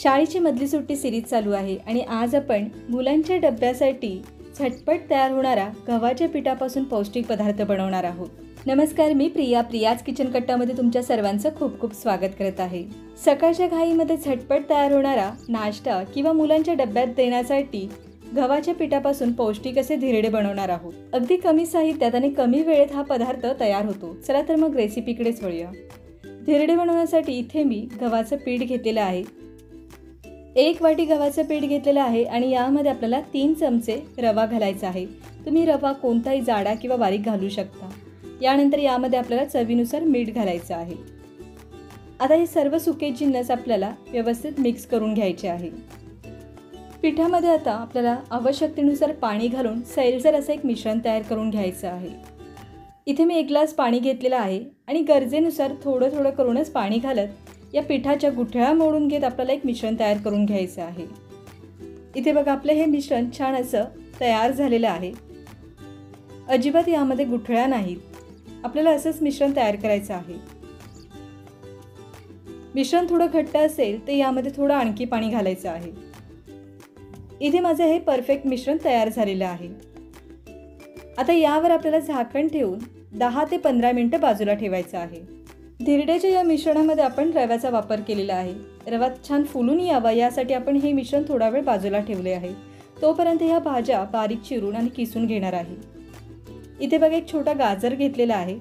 शाळेची मधली सुट्टी सिरीज चालू आहे आणि आज आपण मुलांच्या डब्यासाठी झटपट तयार होणारा गव्हाच्या पिठापासून पौष्टिक पदार्थ बनवणार आहोत. नमस्कार, मी प्रियाज किचन कट्टामध्ये तुमच्या सर्वांचं खूप खूप स्वागत करत आहे. सकाळच्या घाईमध्ये झटपट तयार होणारा नाश्ता किंवा मुलांच्या डब्यात देण्यासाठी गव्हाच्या पिठापासून पौष्टिक असे धिरडे बनवणार आहोत. अगदी कमी साहित्यात आणि कमी वेळेत हा पदार्थ तयार होतो. चला तर मग रेसिपीकडेच वळूया. धिरडे बनवण्यासाठी इथे मी गव्हाचं पीठ घेतलेलं आहे. 1 वाटी गव्हाचं पीठ घेतलेलं आहे आणि यामध्ये आपल्याला 3 चमचे रवा घालायचा आहे. तुम्ही रवा कोणताही जाडा किंवा बारीक घालू शकता. यानंतर यामध्ये आपल्याला चवीनुसार मीठ घालायचं आहे. आता हे सर्व सुके जिन्नस आपल्याला व्यवस्थित मिक्स करून घ्यायचे आहे. पिठामध्ये आता आपल्याला आवश्यकतेनुसार पाणी घालून सैलसर असं एक मिश्रण तयार करून घ्यायचं आहे. इथे मी 1 ग्लास पाणी घेतलेलं आहे आणि गरजेनुसार थोडं थोडं करूनच पाणी घालत या पिठाच्या गुठळ्या मोडून घेत आपल्याला एक मिश्रण तयार करून घ्यायचं आहे. इथे बघा, आपलं हे मिश्रण छान असं तयार झालेलं आहे. अजिबात यामध्ये गुठळ्या नाहीत. आपल्याला असंच मिश्रण तयार करायचं आहे. मिश्रण थोडं घट्ट असेल तर यामध्ये थोडं आणखी पाणी घालायचं आहे. इथे माझं हे परफेक्ट मिश्रण तयार झालेलं आहे. आता यावर आपल्याला झाकण ठेवून 10 ते 15 मिनिटं बाजूला ठेवायचं आहे. धिरड्याच्या या मिश्रणामध्ये आपण रव्याचा वापर केलेला आहे. रवा छान फुलून यावा यासाठी आपण हे मिश्रण थोडा वेळ बाजूला ठेवले आहे. तोपर्यंत ह्या भाज्या बारीक चिरून आणि किसून घेणार आहे. इथे बघा, एक छोटा गाजर घेतलेला आहे.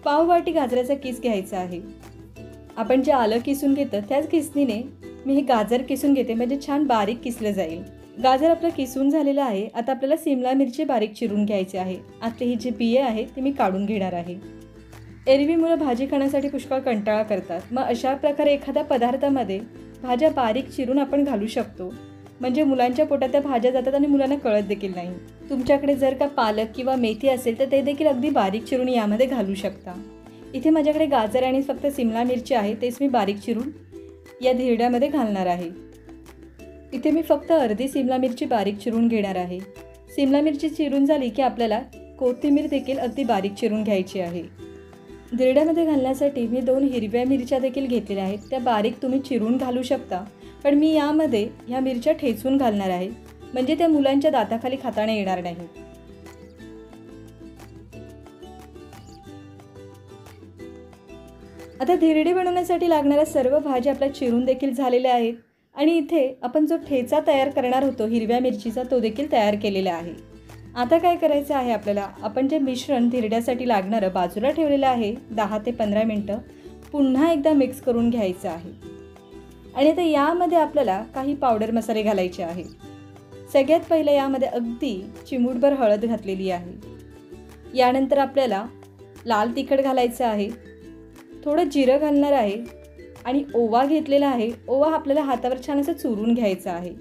पाव वाटी गाजराचा किस घ्यायचा आहे. आपण जे आलं किसून घेतो त्याच किसणीने मी हे गाजर किसून घेते, म्हणजे छान बारीक किसलं जाईल. गाजर आपलं किसून झालेलं आहे. आता आपल्याला सिमला मिरची बारीक चिरून घ्यायची आहे. आतले ही जे बिये आहे ते मी काढून घेणार आहे. एरवी मुलं भाजी खाण्यासाठी पुष्कळ कंटाळा करतात. मग अशा प्रकारे एखाद्या पदार्थामध्ये भाज्या बारीक चिरून आपण घालू शकतो, म्हणजे मुलांच्या पोटात त्या भाज्या जातात आणि मुलांना कळत देखील नाही. तुमच्याकडे जर का पालक किंवा मेथी असेल तर ते देखील अगदी बारीक चिरून यामध्ये घालू शकता. इथे माझ्याकडे गाजर आणि फक्त सिमला मिरची आहे, तेच मी बारीक चिरून या धिरड्यामध्ये घालणार आहे. इथे मी फक्त अर्धी सिमला मिरची बारीक चिरून घेणार आहे. सिमला मिरची चिरून झाली की आपल्याला कोथिंबीर देखील अगदी बारीक चिरून घ्यायची आहे. धिरड्यामध्ये घालण्यासाठी मी 2 हिरव्या मिरच्या देखील घेतलेल्या आहेत. त्या बारीक तुम्ही चिरून घालू शकता, पण मी यामध्ये ह्या मिरच्या ठेचून घालणार आहे, म्हणजे त्या मुलांच्या दाताखाली खाताना येणार नाही. आता धिरडे बनवण्यासाठी लागणाऱ्या सर्व भाज्या आपल्या चिरून देखील झालेल्या आहेत आणि इथे आपण जो ठेचा तयार करणार होतो हिरव्या मिरचीचा, तो देखील तयार केलेला आहे. आता काय करायचं आहे आपल्याला, आपण जे मिश्रण धिरड्यासाठी लागणारं बाजूला ठेवलेलं आहे 10 ते 15 मिनटं, पुन्हा एकदा मिक्स करून घ्यायचं आहे. आणि आता यामध्ये आपल्याला काही पावडर मसाले घालायचे आहे. सगळ्यात पहिले यामध्ये अगदी चिमूटभर हळद घातलेली आहे. यानंतर आपल्याला लाल तिखट घालायचं आहे. थोडं जिरं घालणार आहे आणि ओवा घेतलेला आहे. ओवा आपल्याला हातावर छान असं चुरून घ्यायचा आहे.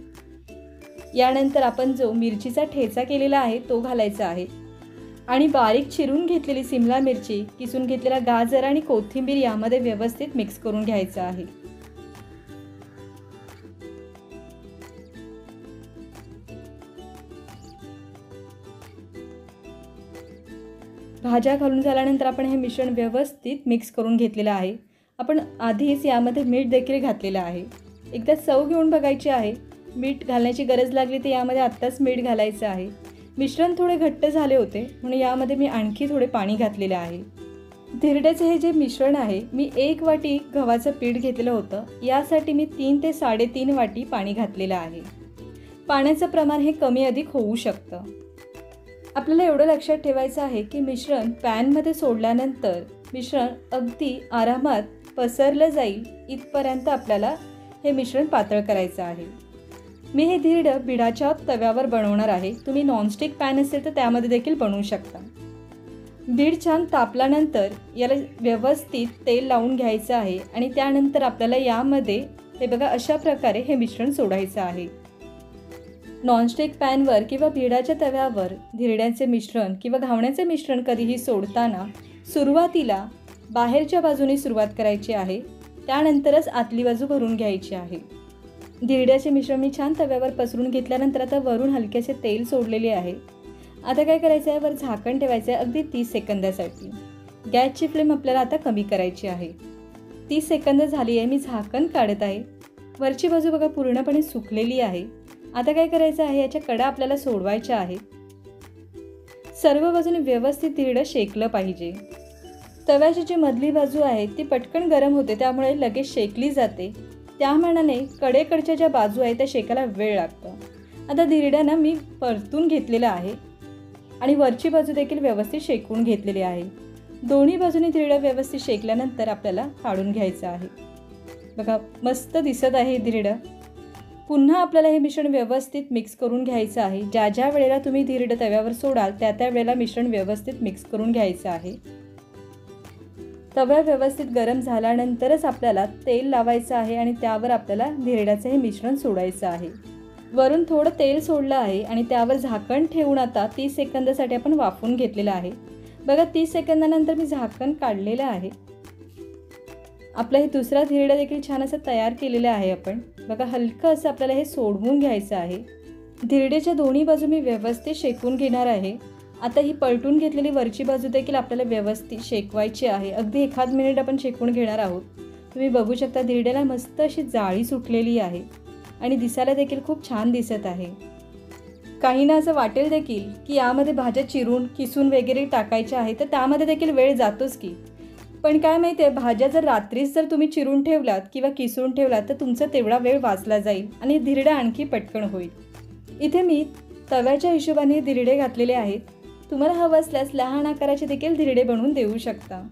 यानंतर आपण जो मिरचीचा ठेचा केलेला आहे तो घालायचा आहे आणि बारीक चिरून घेतलेली सिमला मिरची, किसून घेतलेला गाजर आणि कोथिंबीर यामध्ये व्यवस्थित मिक्स करून घ्यायचं आहे. भाज्या घालून झाल्यानंतर आपण हे मिश्रण व्यवस्थित मिक्स करून घेतलेलं आहे. आपण आधीच यामध्ये मीठ देखील घातलेलं आहे. एकदा चव घेऊन बघायची आहे. मीठ घालण्याची गरज लागली तर यामध्ये आत्ताच मीठ घालायचं आहे. मिश्रण थोडे घट्ट झाले होते म्हणून यामध्ये मी आणखी थोडे पाणी घातलेले आहे. धिरड्याचे हे जे मिश्रण आहे, मी 1 वाटी गव्हाचं पीठ घेतलेलं होतं. यासाठी मी 3 ते 3.5 वाटी पाणी घातलेलं आहे. पाण्याचं प्रमाण हे कमी अधिक होऊ शकतं. आपल्याला एवढं लक्षात ठेवायचं आहे की मिश्रण पॅनमध्ये सोडल्यानंतर मिश्रण अगदी आरामात पसरलं जाईल इथपर्यंत आपल्याला हे मिश्रण पातळ करायचं आहे. मी हे धिरडं बिडाच्या तव्यावर बनवणार आहे. तुम्ही नॉनस्टिक पॅन असेल तर त्यामध्ये देखील बनवू शकता. बीड छान तापल्यानंतर याला व्यवस्थित तेल लावून घ्यायचं आहे आणि त्यानंतर आपल्याला यामध्ये हे बघा अशा प्रकारे हे मिश्रण सोडायचं आहे. नॉनस्टिक पॅनवर किंवा बिडाच्या तव्यावर धिरड्याचे मिश्रण किंवा घावण्याचे मिश्रण कधीही सोडताना सुरुवातीला बाहेरच्या बाजूने सुरुवात करायची आहे, त्यानंतरच आतली बाजू भरून घ्यायची आहे. धिरड्याचे मिश्रण मी छान तव्यावर पसरून घेतल्यानंतर आता वरून हलकेसे तेल सोडलेले आहे. आता काय करायचं आहे, वर झाकण ठेवायचं आहे अगदी 30 सेकंदासाठी. गॅसची फ्लेम आपल्याला आता कमी करायची आहे. 30 सेकंद झाली आहे. मी झाकण काढत आहे. वरची बाजू बघा पूर्णपणे सुकलेली आहे. आता काय करायचं आहे, याच्या कडा आपल्याला सोडवायच्या आहेत. सर्व बाजूने व्यवस्थित धिरडं शेकलं पाहिजे. तव्याची जी मधली बाजू आहे ती पटकन गरम होते, त्यामुळे लगेच शेकली जाते. त्या मानाने कडेकडच्या ज्या बाजू आहेत त्या शेकायला वेळ लागतो. आता धिरड्यांना मी परतून घेतलेलं आहे आणि वरची बाजू देखील व्यवस्थित शेकून घेतलेली आहे. दोन्ही बाजूने धिरडं व्यवस्थित शेकल्यानंतर आपल्याला काढून घ्यायचं आहे. बघा मस्त दिसत आहे धिरडं. पुन्हा आपल्याला हे मिश्रण व्यवस्थित मिक्स करून घ्यायचं आहे. ज्या ज्या वेळेला तुम्ही धिरडं तव्यावर सोडाल त्या त्या वेळेला मिश्रण व्यवस्थित मिक्स करून घ्यायचं आहे. तवा व्यवस्थित गरम झाल्यानंतरच आपल्याला तेल लावायचं आहे आणि त्यावर आपल्याला धिरड्याचं हे मिश्रण सोडायचं आहे. वरून थोडं तेल सोडलं आहे आणि त्यावर झाकण ठेवून आता 30 सेकंदासाठी आपण वाफवून घेतलेलं आहे. बघा 30 सेकंदानंतर मी झाकण काढलेलं आहे. आपलं हे दुसरा धिरडा देखील छान असं तयार केलेलं आहे आपण. बघा हलकं असं आपल्याला हे सोडवून घ्यायचं आहे. धिरड्याच्या दोन्ही बाजू मी व्यवस्थित शेकून घेणार आहे. आता ही पलटून घेतलेली वरची बाजू देखील आपल्याला व्यवस्थित शेकवायची आहे. अगदी 1 मिनिट आपण शेकून घेणार आहोत. तुम्ही बघू शकता धिरड्याला मस्त अशी जाळी सुटलेली आहे आणि दिसायला देखील खूप छान दिसत आहे. काहींना असं वाटेल देखील की यामध्ये भाज्या चिरून किसून वगैरे टाकायच्या आहे, तर त्यामध्ये देखील वेळ जातोच की. पण काय माहिती आहे, भाज्या जर रात्रीच जर तुम्ही चिरून ठेवलात किंवा किसून ठेवलात तर तुमचा तेवढा वेळ वाचला जाईल आणि धिरडे आणखी पटकन होईल. इथे मी तव्याच्या हिशोबाने धिरडे घातलेले आहेत. तुम्हाला हवं असल्यास लहान आकाराचे देखील धिरडे बनवून देऊ शकता.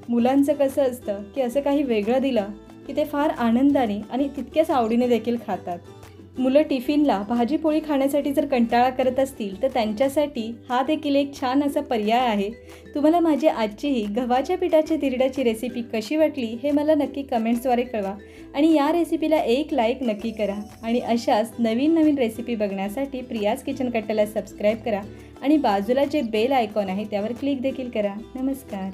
मुलांचं कसं असतं की असं काही वेगळं दिलं की ते फार आनंदाने आणि तितक्याच आवडीने देखील खातात. मुलं टिफिनला भाजी पोळी खाण्यासाठी जर कंटाळा करत असतील तर त्यांच्यासाठी हा देखील एक छान असा पर्याय आहे. तुम्हाला माझी आजची ही गव्हाच्या पिठाच्या धिरड्याची रेसिपी कशी वाटली हे मला नक्की कमेंट्सद्वारे कळवा आणि या रेसिपीला एक लाईक नक्की करा. आणि अशाच नवीन नवीन रेसिपी बघण्यासाठी प्रियाज किचन कट्टाला सबस्क्राईब करा आणि बाजूला जे बेल आयकॉन आहे त्यावर क्लिक देखील करा. नमस्कार.